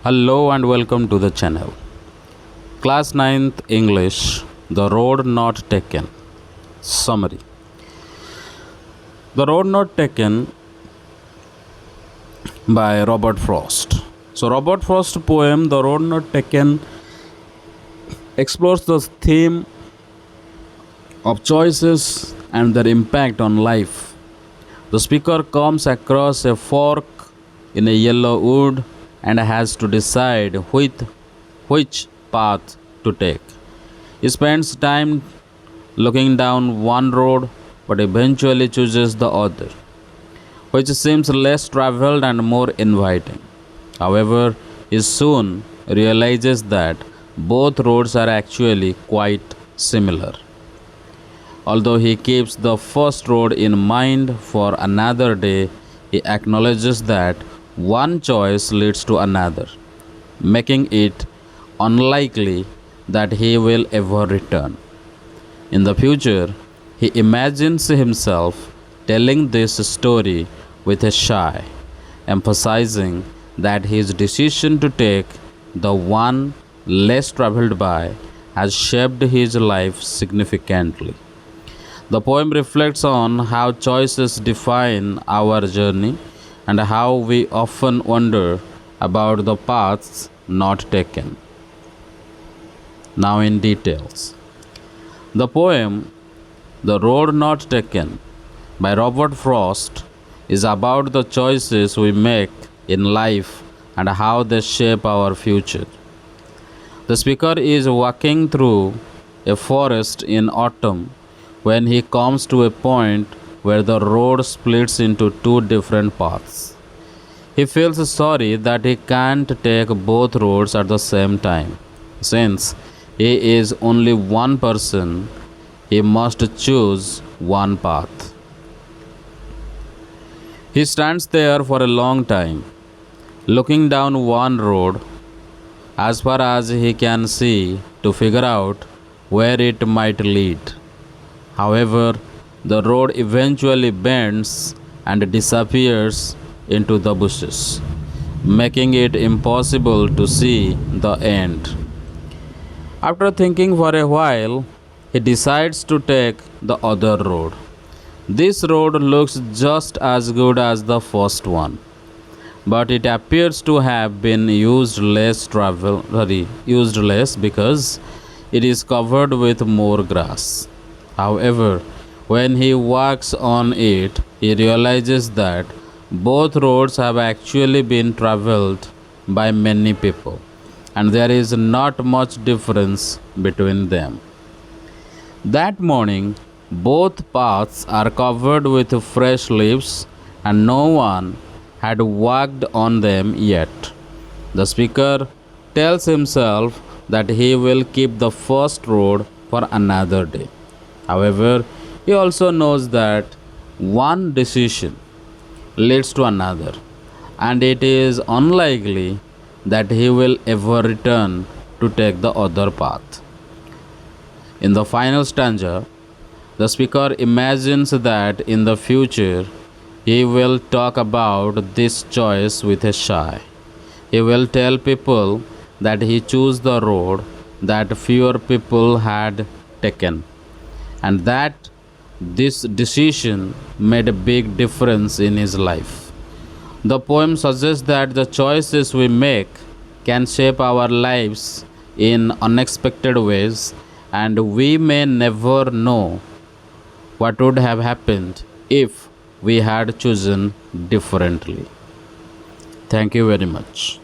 Hello and welcome to the channel. Class 9th English, The Road Not Taken. Summary. The Road Not Taken by Robert Frost. So Robert Frost's poem The Road Not Taken explores the theme of choices and their impact on life. The speaker comes across a fork in a yellow wood and has to decide which path to take. He spends time looking down one road but eventually chooses the other, which seems less traveled and more inviting. However, he soon realizes that both roads are actually quite similar. Although he keeps the first road in mind for another day, he acknowledges that one choice leads to another, making it unlikely that he will ever return. In the future, he imagines himself telling this story with a sigh, emphasizing that his decision to take the one less traveled by has shaped his life significantly. The poem reflects on how choices define our journey and how we often wonder about the paths not taken. Now, in details. The poem, The Road Not Taken, by Robert Frost, is about the choices we make in life and how they shape our future. The speaker is walking through a forest in autumn when he comes to a point where the road splits into two different paths. He feels sorry that he can't take both roads at the same time. Since he is only one person, he must choose one path. He stands there for a long time, looking down one road as far as he can see to figure out where it might lead. However, the road eventually bends and disappears into the bushes, making it impossible to see the end. After thinking for a while, he decides to take the other road. This road looks just as good as the first one, but it appears to have been used less because it is covered with more grass. However, when he walks on it, he realizes that both roads have actually been traveled by many people, and there is not much difference between them. That morning, both paths are covered with fresh leaves, and no one had walked on them yet. The speaker tells himself that he will keep the first road for another day. However, he also knows that one decision leads to another, and it is unlikely that he will ever return to take the other path. In the final stanza, the speaker imagines that in the future he will talk about this choice with a sigh. He will tell people that he chose the road that fewer people had taken, and that this decision made a big difference in his life. The poem suggests that the choices we make can shape our lives in unexpected ways, and we may never know what would have happened if we had chosen differently. Thank you very much.